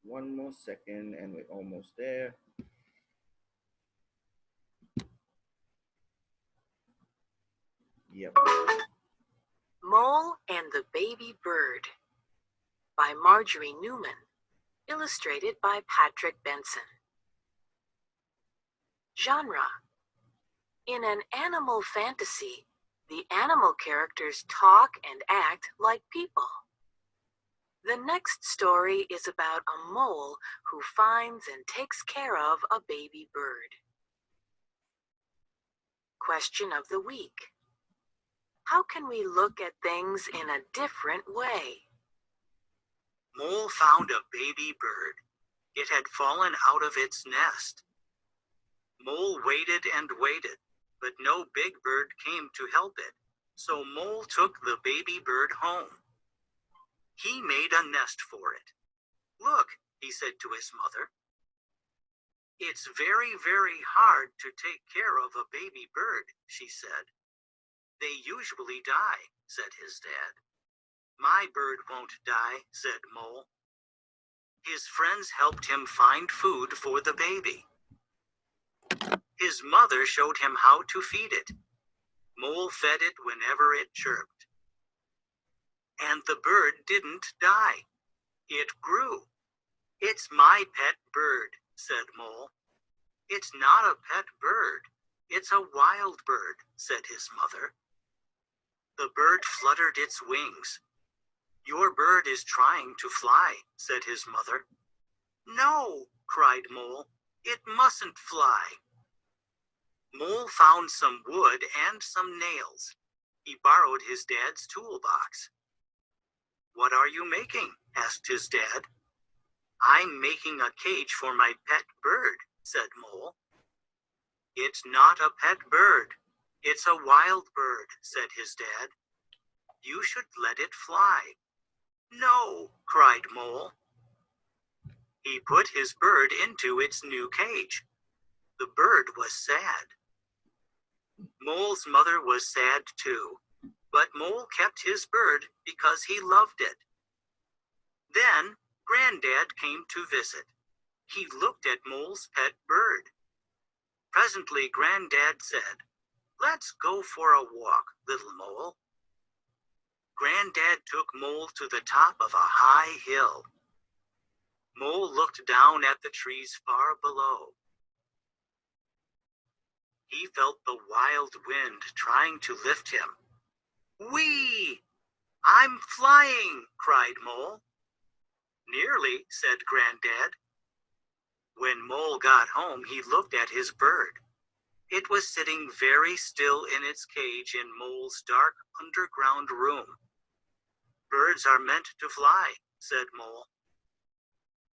one more second and we're almost there. Yep. Mole and the Baby Bird by Marjorie Newman, illustrated by Patrick Benson. Genre: in an animal fantasy, the animal characters talk and act like people. The next story is about a mole who finds and takes care of a baby bird. Question of the week: how can we look at things in a different way? Mole found a baby bird. It had fallen out of its nest. Mole waited and waited, but no big bird came to help it, so Mole took the baby bird home. He made a nest for it. Look, he said to his mother. It's very, very hard to take care of a baby bird, she said. They usually die, said his dad. My bird won't die, said Mole. His friends helped him find food for the baby. His mother showed him how to feed it. Mole fed it whenever it chirped. And the bird didn't die. It grew. It's my pet bird, said Mole. It's not a pet bird. It's a wild bird, said his mother. The bird fluttered its wings. Your bird is trying to fly, said his mother. No, cried Mole. It mustn't fly. Mole found some wood and some nails. He borrowed his dad's toolbox. What are you making? Asked his dad. I'm making a cage for my pet bird, said Mole. It's not a pet bird. It's a wild bird, said his dad. You should let it fly. No, cried Mole. He put his bird into its new cage. The bird was sad. Mole's mother was sad too, but Mole kept his bird because he loved it. Then Granddad came to visit. He looked at Mole's pet bird. Presently Granddad said, Let's go for a walk, little Mole. Granddad took Mole to the top of a high hill. Mole looked down at the trees far below. He felt the wild wind trying to lift him. Whee! I'm flying, cried Mole. Nearly, said Granddad. When Mole got home, he looked at his bird. It was sitting very still in its cage in Mole's dark underground room. Birds are meant to fly, said Mole.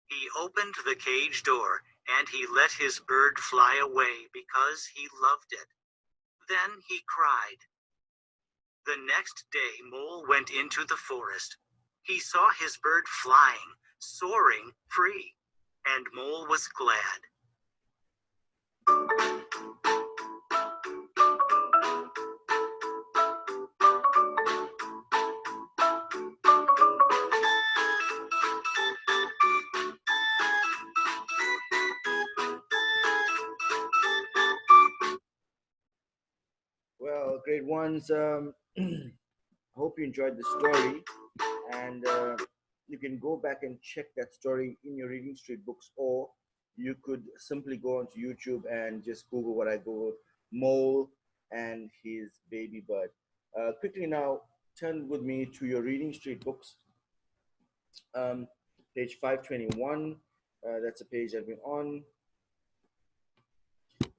He opened the cage door, and he let his bird fly away because he loved it. Then he cried. The next day Mole went into the forest. He saw his bird flying, soaring free, and Mole was glad. Well, grade ones, hope you enjoyed the story, and you can go back and check that story in your Reading Street books, or you could simply go onto YouTube and just Google what I Googled, Mole and his baby bird. Quickly now, turn with me to your Reading Street books, um, page 521. That's a page that we're on.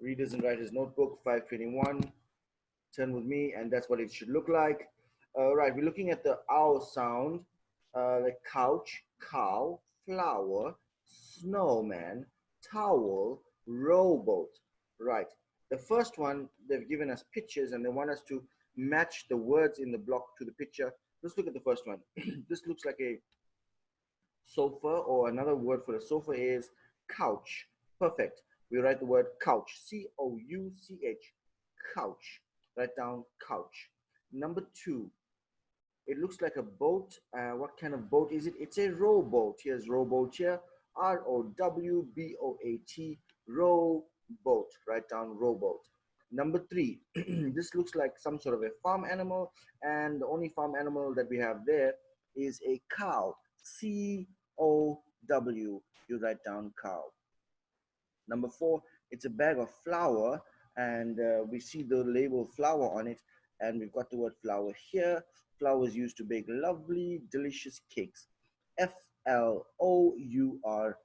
Readers and Writers Notebook 521. Turn with me, and that's what it should look like. Right, we're looking at the owl sound, like couch, cow, flower, snowman, towel, rowboat. Right. The first one, they've given us pictures and they want us to match the words in the block to the picture. Let's look at the first one. This looks like a sofa, or another word for a sofa is couch. Perfect. We write the word couch, C-O-U-C-H, couch. Write down couch. Number two, it looks like a boat. What kind of boat is it? It's a rowboat. Here's rowboat here. R-O-W-B-O-A-T, rowboat. Write down rowboat. Number 3, this looks like some sort of a farm animal, and the only farm animal that we have there is a cow. C-O-W. You write down cow. Number 4, it's a bag of flour, and we see the label flour on it, and we've got the word flour here. Flour is used to bake lovely, delicious cakes. Flour,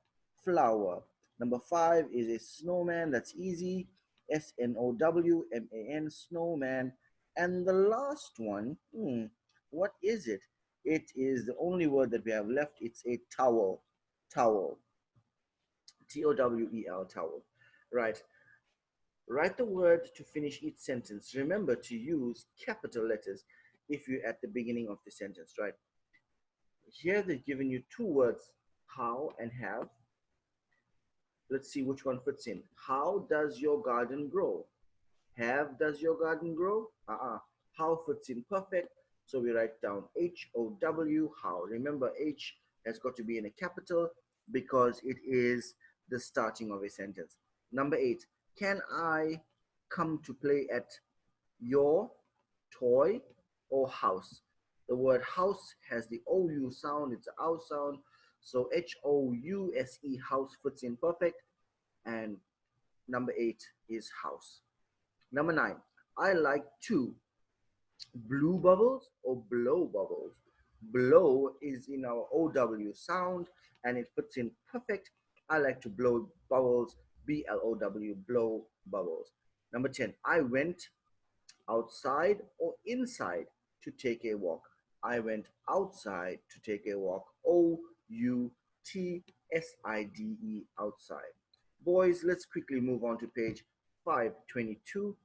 flour. Number 5 is a snowman. That's easy. Snowman, snowman. And the last one, what is it? It is the only word that we have left. It's a towel. Towel. Towel, towel. Right. Write the word to finish each sentence. Remember to use capital letters if you're at the beginning of the sentence, right? Here they've given you 2 words, how and have. Let's see which one fits in. How does your garden grow? Have does your garden grow? How fits in perfect. So we write down H-O-W, how. Remember, H has got to be in a capital because it is the starting of a sentence. Number 8, can I come to play at your toy or house? The word house has the O-U sound, it's an OU sound. So H-O-U-S-E, house fits in perfect. And number 8 is house. Number 9, I like to blue bubbles or blow bubbles. Blow is in our OW sound and it fits in perfect. I like to blow bubbles, B-L-O-W, blow bubbles. Number 10, I went outside or inside to take a walk. I went outside to take a walk. O-U-T-S-I-D-E, outside. Boys, let's quickly move on to page 522.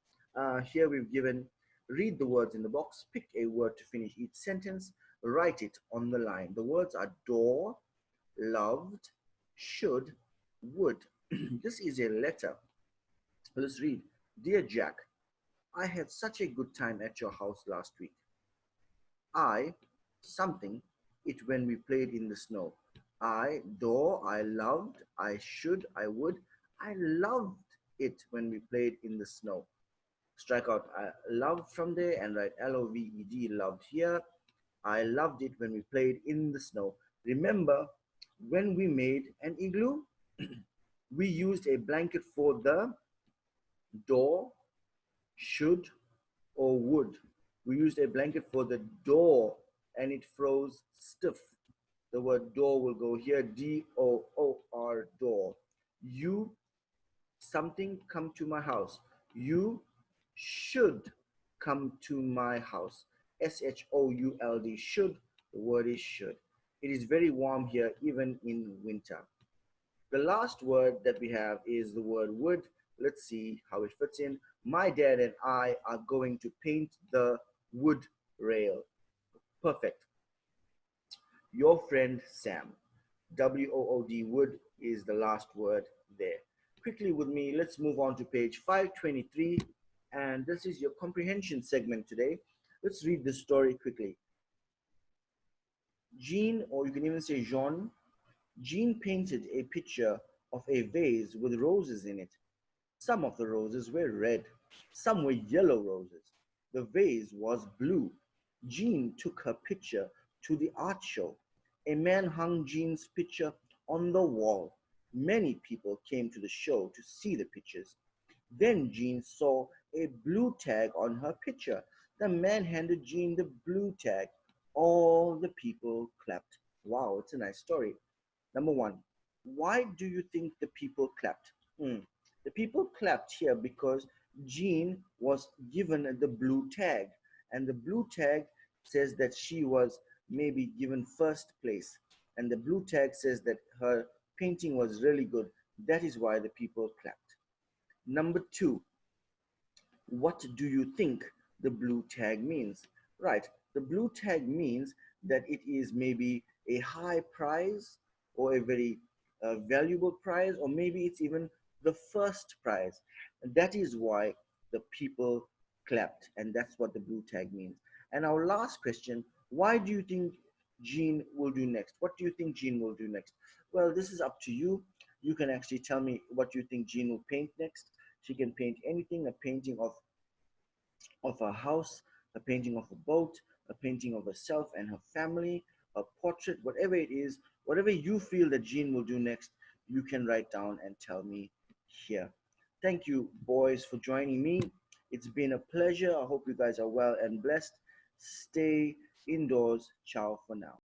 Here we've given, read the words in the box, pick a word to finish each sentence, write it on the line. The words are door, loved, should, would. This is a letter. Let's read. Dear Jack, I had such a good time at your house last week. I, something, it when we played in the snow. I, door, I loved, I should, I would. I loved it when we played in the snow. Strike out loved from there and write L-O-V-E-D, loved here. I loved it when we played in the snow. Remember when we made an igloo? We used a blanket for the door, should, or would. We used a blanket for the door and it froze stiff. The word door will go here, D-O-O-R, door. You, something, come to my house. You should come to my house. S-H-O-U-L-D, should. The word is should. It is very warm here, even in winter. The last word that we have is the word would. Let's see how it fits in. My dad and I are going to paint the wood rail. Perfect. Your friend Sam. W-O-O-D, would is the last word there. Quickly with me, let's move on to page 523. And this is your comprehension segment today. Let's read this story quickly. Jean, or you can even say Jean, Jean painted a picture of a vase with roses in it. Some of the roses were red, some were yellow roses. The vase was blue. Jean took her picture to the art show. A man hung Jean's picture on the wall. Many people came to the show to see the pictures. Then Jean saw a blue tag on her picture. The man handed Jean the blue tag. All the people clapped. Wow, it's a nice story. Number 1, why do you think the people clapped? The people clapped here because Jean was given the blue tag, and the blue tag says that she was maybe given first place, and the blue tag says that her painting was really good. That is why the people clapped. Number 2, what do you think the blue tag means? Right, the blue tag means that it is maybe a high prize or a very valuable prize, or maybe it's even the first prize. And that is why the people clapped, and that's what the blue tag means. And our last question, why do you think Jean will do next? What do you think Jean will do next? Well, this is up to you. You can actually tell me what you think Jean will paint next. She can paint anything, a painting of a house, a painting of a boat, a painting of herself and her family, a portrait, whatever it is, whatever you feel that Jean will do next, you can write down and tell me here. Thank you, boys, for joining me. It's been a pleasure. I hope you guys are well and blessed. Stay indoors. Ciao for now.